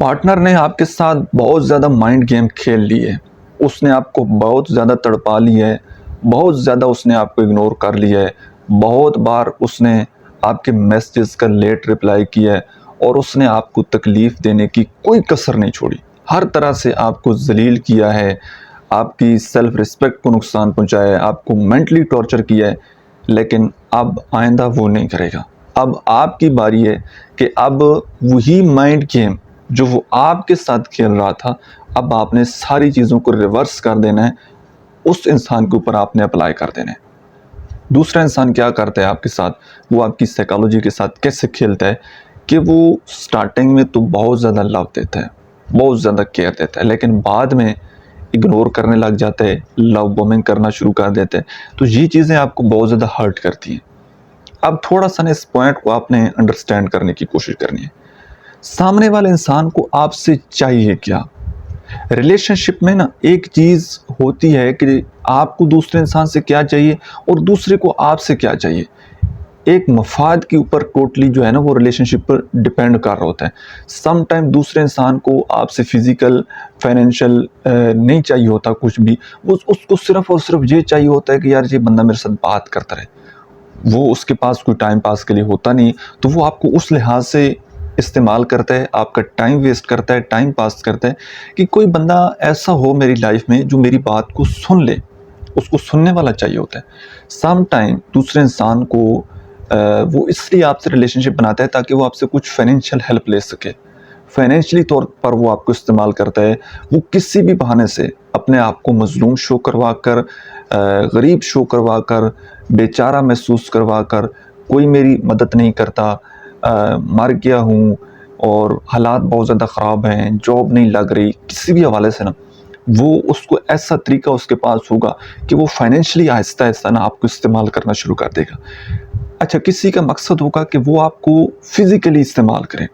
Partner نے آپ کے ساتھ بہت زیادہ مائنڈ گیم کھیل لی ہے، اس نے آپ کو بہت زیادہ تڑپا لی ہے، بہت زیادہ اس نے آپ کو اگنور کر لیا ہے، بہت بار اس نے آپ کے میسیجز کا لیٹ رپلائی کیا ہے اور اس نے آپ کو تکلیف دینے کی کوئی کسر نہیں چھوڑی، ہر طرح سے آپ کو ذلیل کیا ہے، آپ کی سیلف ریسپیکٹ کو نقصان پہنچایا ہے، آپ کو مینٹلی ٹارچر کیا ہے، لیکن اب آئندہ وہ نہیں کرے گا۔ اب آپ کی باری ہے کہ اب وہی مائنڈ گیم جو وہ آپ کے ساتھ کھیل رہا تھا، اب آپ نے ساری چیزوں کو ریورس کر دینا ہے، اس انسان کے اوپر آپ نے اپلائی کر دینا ہے۔ دوسرا انسان کیا کرتا ہے آپ کے ساتھ، وہ آپ کی سائیکالوجی کے ساتھ کیسے کھیلتا ہے کہ وہ سٹارٹنگ میں تو بہت زیادہ لو دیتا ہے، بہت زیادہ کیئر دیتا ہے، لیکن بعد میں اگنور کرنے لگ جاتا ہے، لو بومنگ کرنا شروع کر دیتے ہیں، تو یہ چیزیں آپ کو بہت زیادہ ہرٹ کرتی ہیں۔ اب تھوڑا سا اس پوائنٹ کو آپ نے انڈرسٹینڈ کرنے کی کوشش کرنی ہے، سامنے والے انسان کو آپ سے چاہیے کیا۔ ریلیشن شپ میں نا ایک چیز ہوتی ہے کہ آپ کو دوسرے انسان سے کیا چاہیے اور دوسرے کو آپ سے کیا چاہیے، ایک مفاد کے اوپر ٹوٹلی جو ہے نا وہ ریلیشن شپ پر ڈیپینڈ کر رہا ہوتا ہے۔ سم ٹائم دوسرے انسان کو آپ سے فزیکل فائنینشیل نہیں چاہیے ہوتا کچھ بھی، اس کو صرف اور صرف یہ چاہیے ہوتا ہے کہ یار یہ بندہ میرے ساتھ بات کرتا رہے، وہ اس کے پاس کوئی ٹائم پاس کے لیے ہوتا نہیں، تو وہ آپ کو اس لحاظ سے استعمال کرتا ہے، آپ کا ٹائم ویسٹ کرتا ہے، ٹائم پاس کرتا ہے کہ کوئی بندہ ایسا ہو میری لائف میں جو میری بات کو سن لے، اس کو سننے والا چاہیے ہوتا ہے۔ سم ٹائم دوسرے انسان کو وہ اس لیے آپ سے ریلیشن شپ بناتا ہے تاکہ وہ آپ سے کچھ فائنینشیل ہیلپ لے سکے، فائنینشلی طور پر وہ آپ کو استعمال کرتا ہے، وہ کسی بھی بہانے سے اپنے آپ کو مظلوم شو کروا کر، غریب شو کروا کر، بیچارہ محسوس کروا کر، کوئی میری مدد نہیں کرتا، مر گیا ہوں اور حالات بہت زیادہ خراب ہیں، جاب نہیں لگ رہی، کسی بھی حوالے سے نا وہ اس کو ایسا طریقہ اس کے پاس ہوگا کہ وہ فائنینشلی آہستہ آہستہ نا آپ کو استعمال کرنا شروع کر دے گا۔ اچھا، کسی کا مقصد ہوگا کہ وہ آپ کو فزیکلی استعمال کرے،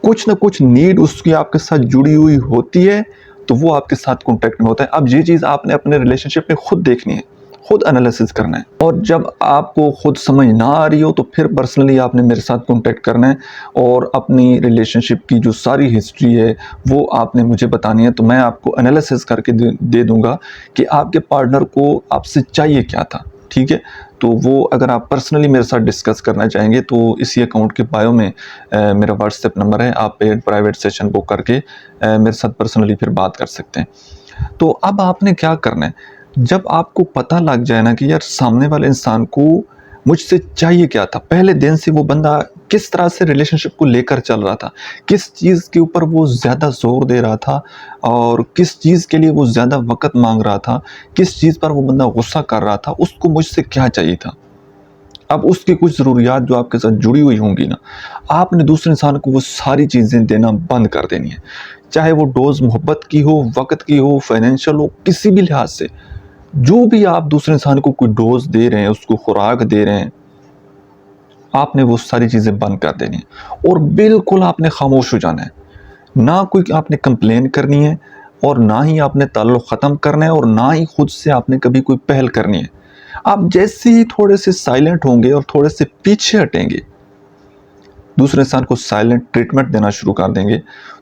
کچھ نہ کچھ نیڈ اس کی آپ کے ساتھ جڑی ہوئی ہوتی ہے تو وہ آپ کے ساتھ کانٹیکٹ میں ہوتا ہے۔ اب یہ چیز آپ نے اپنے ریلیشن شپ میں خود دیکھنی ہے، خود انالیسس کرنا ہے، اور جب آپ کو خود سمجھ نہ آ رہی ہو تو پھر پرسنلی آپ نے میرے ساتھ کانٹیکٹ کرنا ہے اور اپنی ریلیشن شپ کی جو ساری ہسٹری ہے وہ آپ نے مجھے بتانی ہے، تو میں آپ کو انالیسس کر کے دے دوں گا کہ آپ کے پارٹنر کو آپ سے چاہیے کیا تھا، ٹھیک ہے؟ تو وہ اگر آپ پرسنلی میرے ساتھ ڈسکس کرنا چاہیں گے تو اسی اکاؤنٹ کے بایو میں میرا واٹس ایپ نمبر ہے، آپ پرائیویٹ سیشن بک کر کے میرے ساتھ پرسنلی پھر بات کر سکتے ہیں۔ تو اب آپ نے کیا کرنا ہے، جب آپ کو پتہ لگ جائے نا کہ یار سامنے والے انسان کو مجھ سے چاہیے کیا تھا، پہلے دن سے وہ بندہ کس طرح سے ریلیشن شپ کو لے کر چل رہا تھا، کس چیز کے اوپر وہ زیادہ زور دے رہا تھا اور کس چیز کے لیے وہ زیادہ وقت مانگ رہا تھا، کس چیز پر وہ بندہ غصہ کر رہا تھا، اس کو مجھ سے کیا چاہیے تھا، اب اس کی کچھ ضروریات جو آپ کے ساتھ جڑی ہوئی ہوں گی نا، آپ نے دوسرے انسان کو وہ ساری چیزیں دینا بند کر دینی ہے، چاہے وہ ڈوز محبت کی ہو، وقت کی ہو، فائنینشیل ہو، کسی بھی لحاظ سے جو بھی آپ دوسرے انسان کو کوئی ڈوز دے رہے ہیں، اس کو خوراک دے رہے ہیں، آپ نے وہ ساری چیزیں بند کر دینی ہیں اور بالکل آپ نے خاموش ہو جانا ہے، نہ کوئی آپ نے کمپلین کرنی ہے اور نہ ہی آپ نے تعلق ختم کرنا ہے اور نہ ہی خود سے آپ نے کبھی کوئی پہل کرنی ہے۔ آپ جیسے ہی تھوڑے سے سائلنٹ ہوں گے اور تھوڑے سے پیچھے ہٹیں گے، دوسرے انسان کو سائلنٹ ٹریٹمنٹ دینا شروع کر دیں گے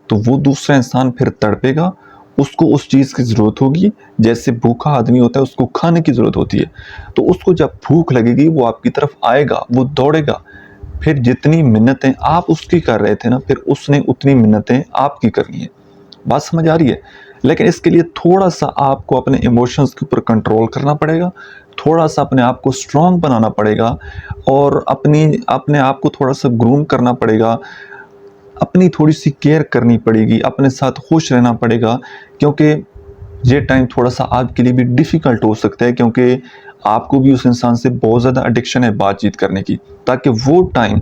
تو وہ دوسرا انسان پھر تڑپے گا، اس کو اس چیز کی ضرورت ہوگی، جیسے بھوکا آدمی ہوتا ہے اس کو کھانے کی ضرورت ہوتی ہے، تو اس کو جب بھوک لگے گی وہ آپ کی طرف آئے گا، وہ دوڑے گا، پھر جتنی منتیں آپ اس کی کر رہے تھے نا پھر اس نے اتنی منتیں آپ کی کرنی ہے۔ بات سمجھ آ رہی ہے؟ لیکن اس کے لیے تھوڑا سا آپ کو اپنے ایموشنز کے اوپر کنٹرول کرنا پڑے گا، تھوڑا سا اپنے آپ کو سٹرونگ بنانا پڑے گا اور اپنے آپ کو تھوڑا سا گروم کرنا پڑے گا، اپنی تھوڑی سی کیئر کرنی پڑے گی، اپنے ساتھ خوش رہنا پڑے گا، کیونکہ یہ ٹائم تھوڑا سا آپ کے لیے بھی ڈیفیکلٹ ہو سکتا ہے، کیونکہ آپ کو بھی اس انسان سے بہت زیادہ ایڈکشن ہے بات چیت کرنے کی، تاکہ وہ ٹائم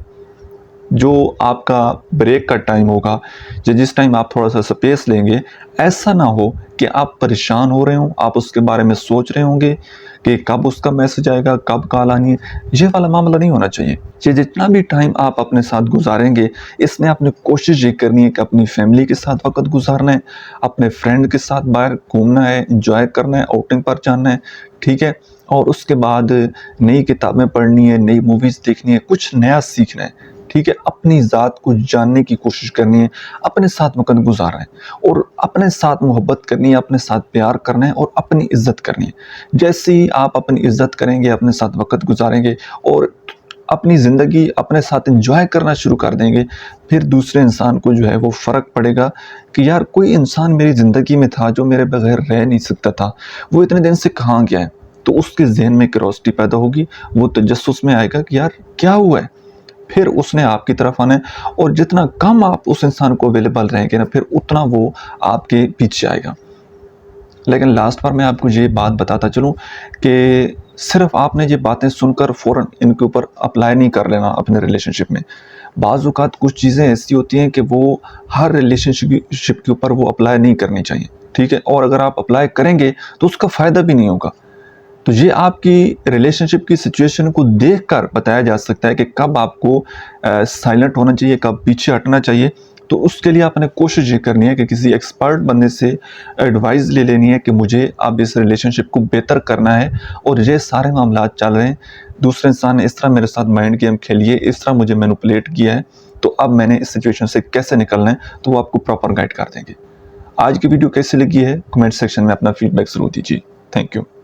جو آپ کا بریک کا ٹائم ہوگا یا جس ٹائم آپ تھوڑا سا سپیس لیں گے، ایسا نہ ہو کہ آپ پریشان ہو رہے ہوں، آپ اس کے بارے میں سوچ رہے ہوں گے کہ کب اس کا میسج آئے گا، کب کال آنی ہے، یہ والا معاملہ نہیں ہونا چاہیے۔ یہ جتنا بھی ٹائم آپ اپنے ساتھ گزاریں گے اس میں آپ نے کوشش یہ کرنی ہے کہ اپنی فیملی کے ساتھ وقت گزارنا ہے، اپنے فرینڈ کے ساتھ باہر گھومنا ہے، انجوائے کرنا ہے، آؤٹنگ پر جانا ہے، ٹھیک ہے، اور اس کے بعد نئی کتابیں پڑھنی ہے، نئی موویز دیکھنی ہے، کچھ نیا سیکھنا ہے، ٹھیک ہے، اپنی ذات کو جاننے کی کوشش کرنی ہے، اپنے ساتھ وقت گزارنا ہے اور اپنے ساتھ محبت کرنی ہے، اپنے ساتھ پیار کرنا ہے اور اپنی عزت کرنی ہے۔ جیسے ہی آپ اپنی عزت کریں گے، اپنے ساتھ وقت گزاریں گے اور اپنی زندگی اپنے ساتھ انجوائے کرنا شروع کر دیں گے، پھر دوسرے انسان کو جو ہے وہ فرق پڑے گا کہ یار کوئی انسان میری زندگی میں تھا جو میرے بغیر رہ نہیں سکتا تھا، وہ اتنے دن سے کہاں گیا ہے؟ تو اس کے ذہن میں کیوریوسٹی پیدا ہوگی، وہ تجسس میں آئے گا کہ یار کیا ہوا ہے؟ پھر اس نے آپ کی طرف آنا ہے اور جتنا کم آپ اس انسان کو اویلیبل رہیں گے نا، پھر اتنا وہ آپ کے پیچھے آئے گا۔ لیکن لاسٹ پر میں آپ کو یہ بات بتاتا چلوں کہ صرف آپ نے یہ باتیں سن کر فوراً ان کے اوپر اپلائی نہیں کر لینا اپنے ریلیشن شپ میں۔ بعض اوقات کچھ چیزیں ایسی ہوتی ہیں کہ وہ ہر ریلیشن شپ کے اوپر وہ اپلائی نہیں کرنی چاہیے، ٹھیک ہے، اور اگر آپ اپلائی کریں گے تو اس کا فائدہ بھی نہیں ہوگا۔ تو یہ آپ کی ریلیشن شپ کی سچویشن کو دیکھ کر بتایا جا سکتا ہے کہ کب آپ کو سائلنٹ ہونا چاہیے، کب پیچھے ہٹنا چاہیے۔ تو اس کے لیے آپ نے کوشش یہ کرنی ہے کہ کسی ایکسپرٹ بندے سے ایڈوائز لے لینی ہے کہ مجھے اب اس ریلیشن شپ کو بہتر کرنا ہے اور یہ سارے معاملات چل رہے ہیں، دوسرے انسان نے اس طرح میرے ساتھ مائنڈ گیم کھیلی ہے، اس طرح مجھے مینوپولیٹ کیا ہے، تو اب میں نے اس سچویشن سے کیسے نکلنا ہے، تو وہ آپ کو پراپر گائیڈ کر دیں گے۔ آج کی ویڈیو کیسی لگی ہے کمنٹ سیکشن میں اپنا فیڈ بیک ضرور دیجیے۔ Thank you.